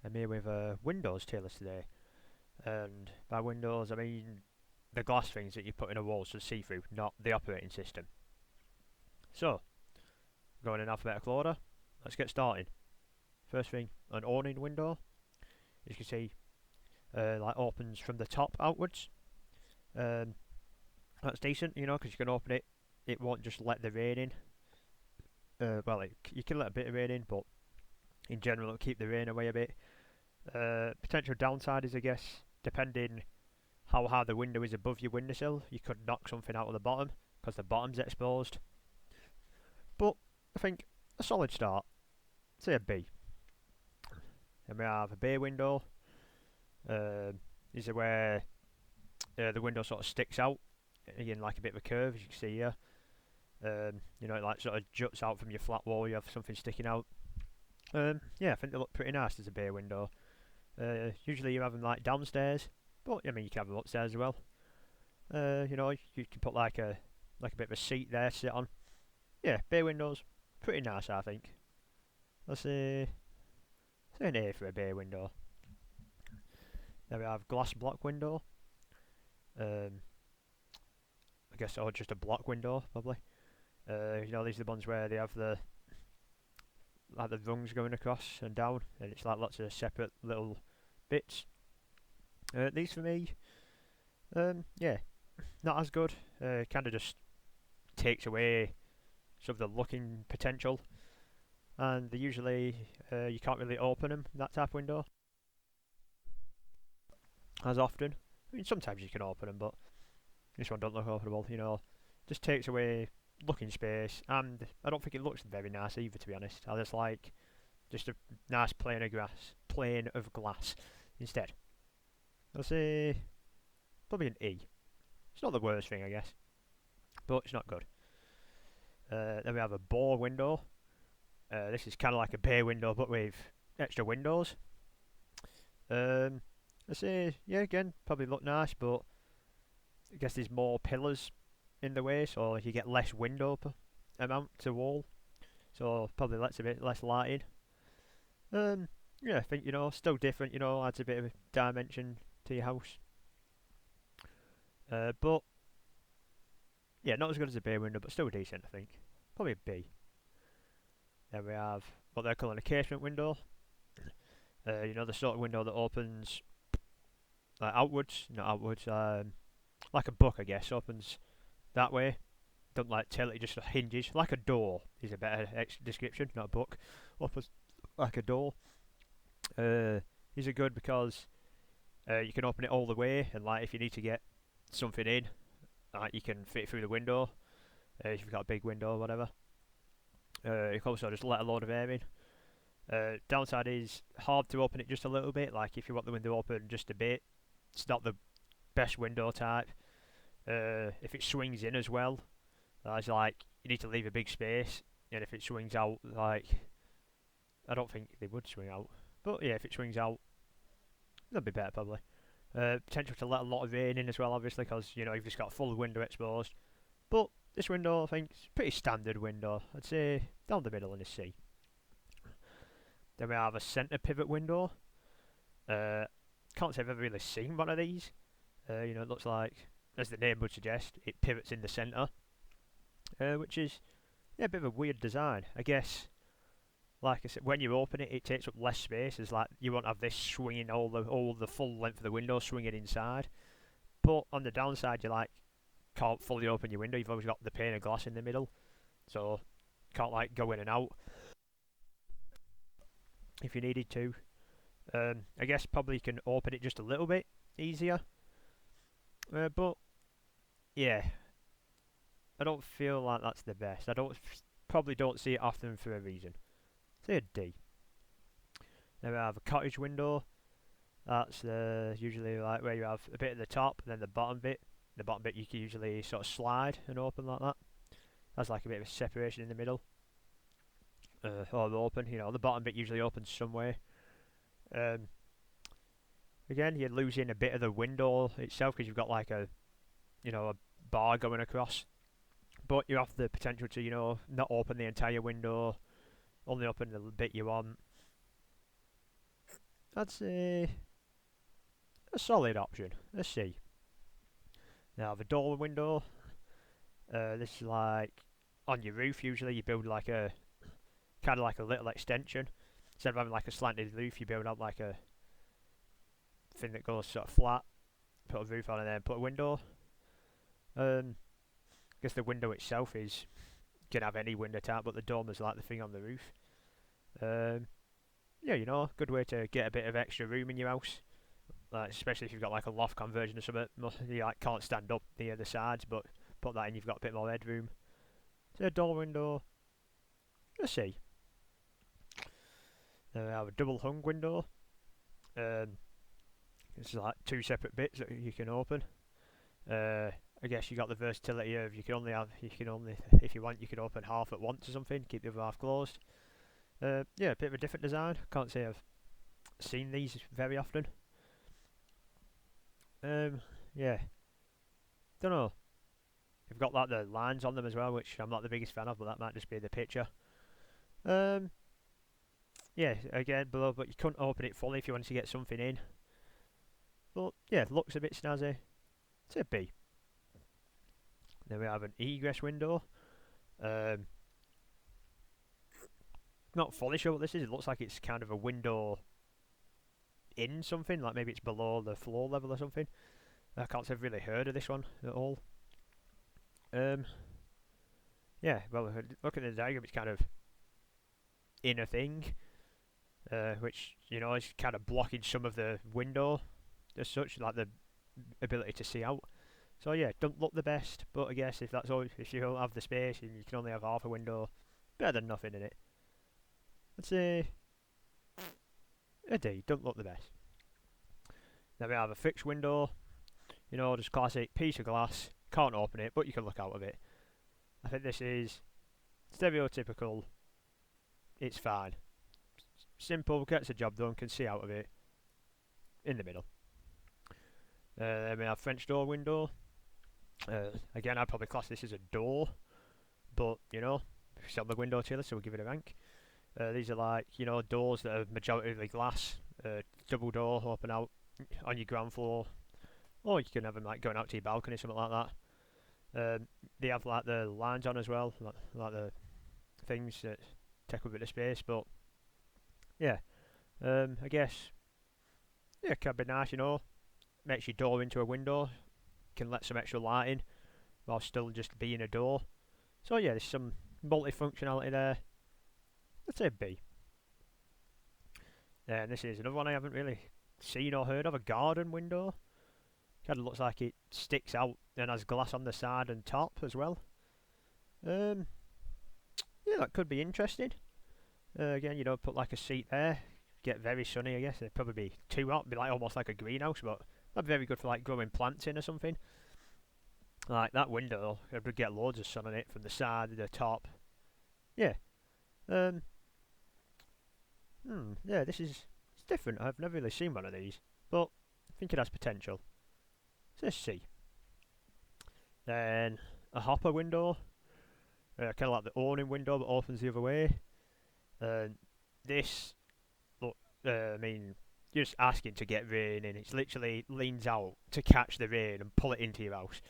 I'm here with Windows tailors today, and by Windows I mean the glass things that you put in a wall to see through, not the operating system. So, going in alphabetical order, let's get started. First thing, an awning window. As you can see, like opens from the top outwards. Um, that's decent, you know, because you can open it. It won't just let the rain in. You can let a bit of rain in, but in general it'll keep the rain away a bit. Potential downside is, I guess, depending how high the window is above your windowsill, you could knock something out of the bottom because the bottom's exposed. But I think a solid start, say a B. Then we have a bay window. These are where the window sort of sticks out, again like a bit of a curve, as you can see here. You know, it like sort of juts out from your flat wall. You have something sticking out. Yeah, I think they look pretty nice as a bay window. Usually you have them like downstairs, but I mean you can have them upstairs as well. You know, you can put like a bit of a seat there to sit on. Yeah, bay windows, pretty nice I think. Let's say an A for a bay window. Then we have glass block window. I guess or just a block window probably. You know, these are the ones where they have the rungs going across and down, and it's like lots of separate little bits. These for me, yeah, not as good. Kind of just takes away some of the looking potential, and they usually you can't really open them that type of window as often. I mean, sometimes you can open them, but this one don't look openable. You know, just takes away looking space, and I don't think it looks very nice either. To be honest, I just like just a nice plane of glass instead. I'll say probably an E. It's not the worst thing, I guess, but it's not good. Then we have a bore window. This is kind of like a bay window, but with extra windows. I say, yeah, again, probably look nice, but I guess there's more pillars in the way, so you get less window amount to wall, so probably lets a bit less lighting. Yeah, I think, you know, still different, you know, adds a bit of dimension to your house. But yeah, not as good as a bay window, but still decent, I think. Probably a B. Then we have what they're calling a casement window. You know, the sort of window that opens like outwards, not outwards, like a book, I guess, opens that way. Don't like tilt, it just hinges like a door. Is a better description, not a book. Opens like a door. These are good because you can open it all the way, and like if you need to get something in, like you can fit it through the window. If you've got a big window or whatever. You can also just let a load of air in. Downside is hard to open it just a little bit. Like if you want the window open just a bit, it's not the best window type. If it swings in as well, that's like you need to leave a big space. And if it swings out, like I don't think they would swing out, but yeah, if it swings out, that'd be better probably. Potential to let a lot of rain in as well, obviously, because you know you've just got a full window exposed. But this window, I think, is a pretty standard window. I'd say down the middle in a C. Then we have a centre pivot window. Can't say I've ever really seen one of these. You know, it looks like, as the name would suggest, it pivots in the centre, which is a bit of a weird design. I guess, like I said, when you open it, it takes up less space. It's like you won't have this swinging all the full length of the window swinging inside. But on the downside, you like can't fully open your window. You've always got the pane of glass in the middle, so can't like go in and out if you needed to. I guess probably you can open it just a little bit easier. But yeah, I don't feel like that's the best. I probably don't see it often for a reason. Say a D. Then we have a cottage window. That's usually like where you have a bit at the top and then the bottom bit. The bottom bit you can usually sort of slide and open like that. That's like a bit of a separation in the middle. Or open, you know, the bottom bit usually opens some way. Again, you're losing a bit of the window itself because you've got like a bar going across. But you have the potential to, you know, not open the entire window, only open the bit you want. I'd say a solid option, a C. Now the door window, this is like on your roof. Usually you build like a kind of like a little extension. Instead of having like a slanted roof, you build up like a thing that goes sort of flat. Put a roof on and then put a window. I guess the window itself is can have any window type, but the dome is like the thing on the roof. Yeah, you know, good way to get a bit of extra room in your house. Like, especially if you've got like a loft conversion or something, you like can't stand up near the sides, but put that in, you've got a bit more headroom. So a door window, let's see. Then we have a double hung window. It's like two separate bits that you can open. I guess you got the versatility of you can only, if you want, you can open half at once or something, keep the other half closed. Yeah, a bit of a different design. Can't say I've seen these very often. Yeah, don't know. You've got like the lines on them as well, which I'm not the biggest fan of, but that might just be the picture. Yeah, again below, but you couldn't open it fully if you wanted to get something in. But yeah, looks a bit snazzy. It's a B. Then we have an egress window. Not fully sure what this is. It looks like it's kind of a window in something, like maybe it's below the floor level or something. I can't say I've really heard of this one at all. Yeah, well, look at the diagram, it's kind of in a thing, which, you know, is kind of blocking some of the window as such, like the ability to see out. So yeah, don't look the best, but I guess if that's all, if you don't have the space and you can only have half a window, better than nothing in it. I'd say a D, don't look the best. Then we have a fixed window, you know, just classic piece of glass, can't open it, but you can look out of it. I think this is stereotypical, it's fine. Simple, gets the job done, can see out of it, in the middle. Then we have French door window. Again, I'd probably class this as a door, but, you know, it's on the window chiller, so we'll give it a rank. These are like, you know, doors that are majority glass, double door, open out on your ground floor, or you can have them like going out to your balcony, something like that. They have like the lines on as well, like the things that take up a bit of space, but yeah, I guess, yeah, it can be nice, you know, makes your door into a window, can let some extra light in, while still just being a door. So yeah, there's some multi-functionality there. Let's say B. And this is another one I haven't really seen or heard of, a garden window. Kind of looks like it sticks out and has glass on the side and top as well. Yeah, that could be interesting. Again, you know, put like a seat there, get very sunny, I guess. It'd probably be too hot, be like almost like a greenhouse, but that'd be very good for like growing plants in or something. Like that window, it would get loads of sun on it from the side, the top. Yeah. Yeah, this is it's different. I've never really seen one of these, but I think it has potential. So let's see. Then a hopper window, kind of like the awning window, but opens the other way. This, look, I mean, you're just asking to get rain in. It literally leans out to catch the rain and pull it into your house.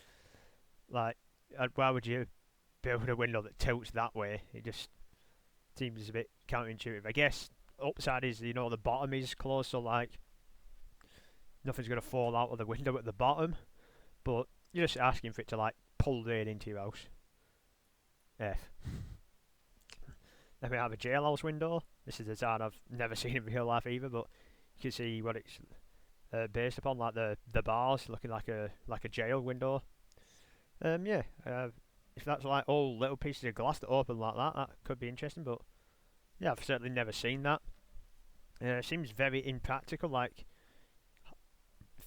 Like, why would you build a window that tilts that way? It just seems a bit counterintuitive. I guess upside is, you know, the bottom is closed, so like nothing's gonna fall out of the window at the bottom. But you're just asking for it to like pull rain into your house. F. Then we have a jailhouse window. This is a design I've never seen in real life either, but you can see what it's based upon, like the bars looking like a jail window. Yeah, if that's like all little pieces of glass that open like that, that could be interesting. But yeah, I've certainly never seen that. It seems very impractical. Like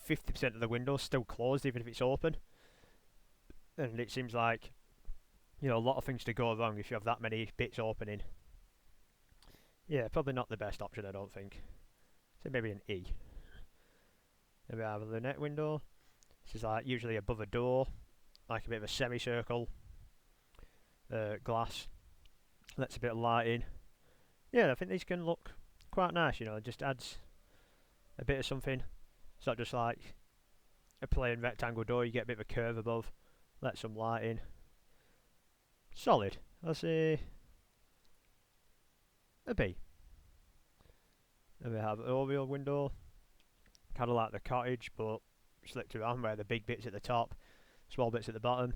50% of the window's still closed, even if it's open. And it seems like, you know, a lot of things to go wrong if you have that many bits opening. Yeah, probably not the best option, I don't think. So maybe an E. Then we have a lunette window. This is like usually above a door, like a bit of a semicircle glass. Lets a bit of light in. Yeah, I think these can look quite nice, you know, it just adds a bit of something. It's not just like a plain rectangle door, you get a bit of a curve above, let some light in. Solid. I'll say a B. Then we have an Orville window, kind of like the cottage, but slipped around where the big bits at the top, small bits at the bottom.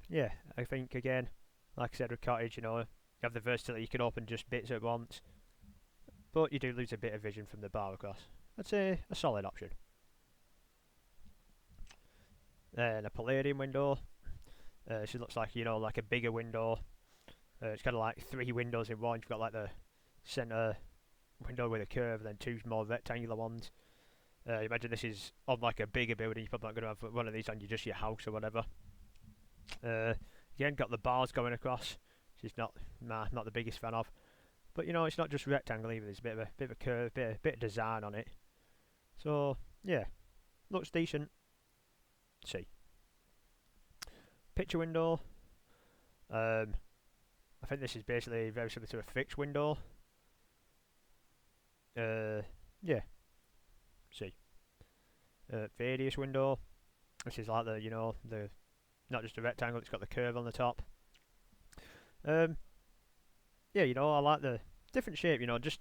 Yeah, I think again, like I said with cottage, you know, you have the versatility, you can open just bits at once, but you do lose a bit of vision from the bar across. I'd say a solid option. Then a Palladium window. This looks like, you know, like a bigger window. It's kind of like 3 windows in one. You've got like the centre window with a curve, and then 2 more rectangular ones. Imagine this is on like a bigger building. You're probably not going to have one of these on just your house or whatever. Again, got the bars going across, which is not the biggest fan of. But you know, it's not just rectangle either. There's a bit of a curve, bit of design on it. So yeah, looks decent. C. Picture window. I think this is basically very similar to a fixed window. Yeah. C. Radius window. This is like the, you know, the not just a rectangle, it's got the curve on the top. Yeah, you know, I like the different shape, you know, just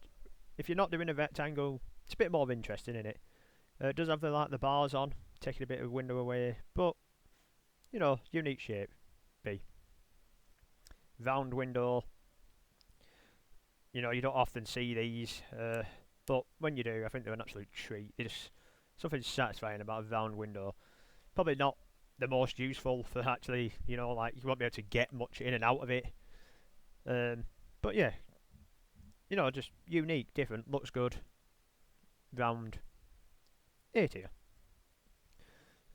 if you're not doing a rectangle, it's a bit more interesting, isn't it? It does have the bars on, taking a bit of window away, but you know, unique shape. B. Round window. You know, you don't often see these, but when you do, I think they're an absolute treat. It's something satisfying about a round window. Probably not the most useful for actually, you know, like you won't be able to get much in and out of it. But yeah, you know, just unique, different, looks good. Round. A tier.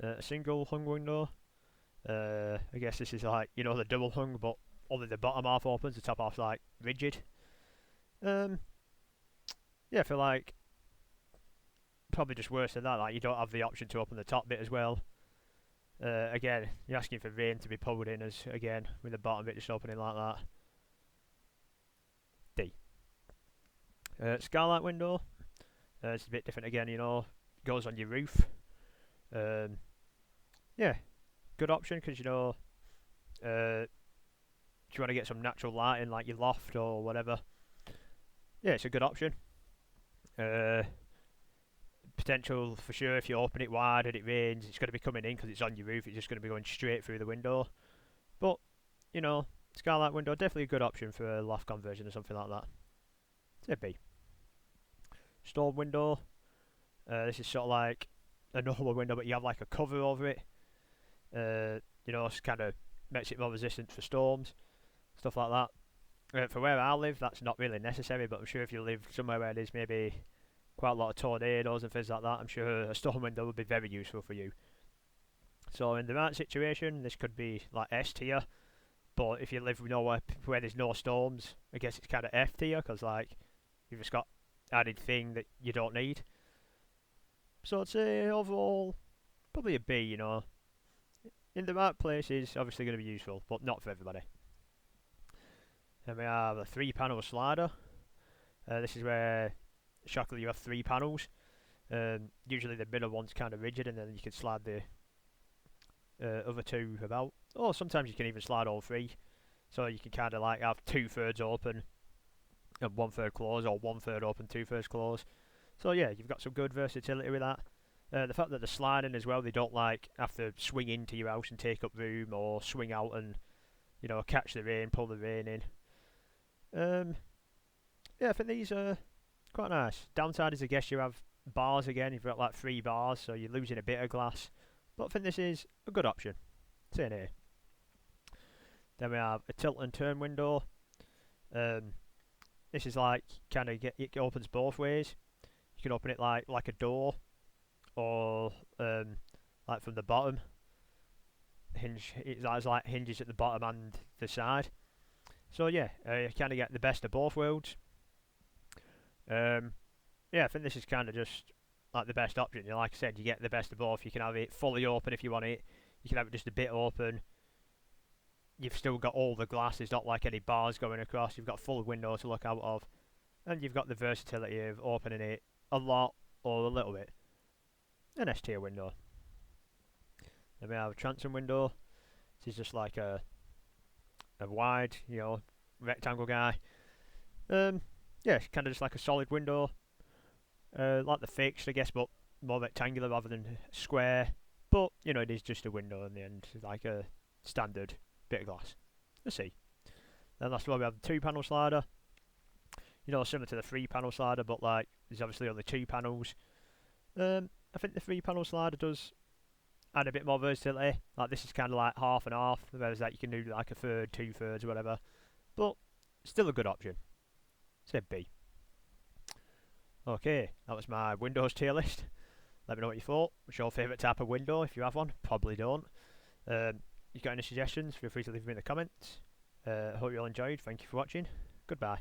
A single hung window. I guess this is like, you know, the double hung, but only the bottom half opens, the top half's like rigid. Yeah, I feel like probably just worse than that. Like you don't have the option to open the top bit as well. Again, you're asking for rain to be poured in as again with the bottom bit just opening like that. D. Scarlet window. It's a bit different again. You know, goes on your roof. Yeah, good option because you know, if you want to get some natural light in like your loft or whatever. Yeah, it's a good option. Potential for sure if you open it wide and it rains, it's going to be coming in because it's on your roof. It's just going to be going straight through the window. But you know, skylight window definitely a good option for a loft conversion or something like that. It's a B. Storm window. This is sort of like a normal window, but you have like a cover over it. You know, it kind of makes it more resistant for storms, stuff like that. For where I live, that's not really necessary, but I'm sure if you live somewhere where there's maybe quite a lot of tornadoes and things like that, I'm sure a storm window would be very useful for you. So in the right situation, this could be like S tier, but if you live nowhere where there's no storms, I guess it's kind of F tier, because like, you've just got added thing that you don't need. So I'd say overall, probably a B, you know. In the right places, obviously going to be useful, but not for everybody. Then we have a 3-panel slider. This is where, shockingly, you have 3 panels. Usually the middle one's kind of rigid, and then you can slide the other 2 about. Or sometimes you can even slide all 3. So you can kind of like have 2/3 open and 1/3 closed, or 1/3 open, 2/3 closed. So yeah, you've got some good versatility with that. The fact that they're sliding as well, they don't like have to swing into your house and take up room, or swing out and, you know, catch the rain, pull the rain in. Yeah, I think these are quite nice. Downside is I guess you have bars again. You've got like 3 bars, so you're losing a bit of glass. But I think this is a good option. Say an A. Then we have a tilt and turn window. This is like kind of it opens both ways. You can open it like a door, or like from the bottom. It has like hinges at the bottom and the side. So yeah, you kind of get the best of both worlds. Yeah, I think this is kind of just like the best option. You know, like I said, you get the best of both. You can have it fully open if you want it. You can have it just a bit open. You've still got all the glass. There's not like any bars going across. You've got full window to look out of. and you've got the versatility of opening it a lot or a little bit. An S tier window. Then we have a transom window. This is just like a wide, rectangle guy. Yeah, kind of just like a solid window, like the fixed, I guess, but more rectangular rather than square. But it is just a window in the end, like a standard bit of glass. Let's see. Then last of all, we have the 2-panel slider. Similar to the 3-panel slider, but like there's obviously only 2 panels. I think the 3-panel slider does add a bit more versatility. Like this is kind of like half and half, whereas that you can do like a third, 2/3, whatever. But still a good option. Say B. Okay, that was my Windows tier list. Let me know what you thought. What's your favourite type of window, if you have one? Probably don't. You got any suggestions? Feel free to leave them in the comments. Hope you all enjoyed. Thank you for watching. Goodbye.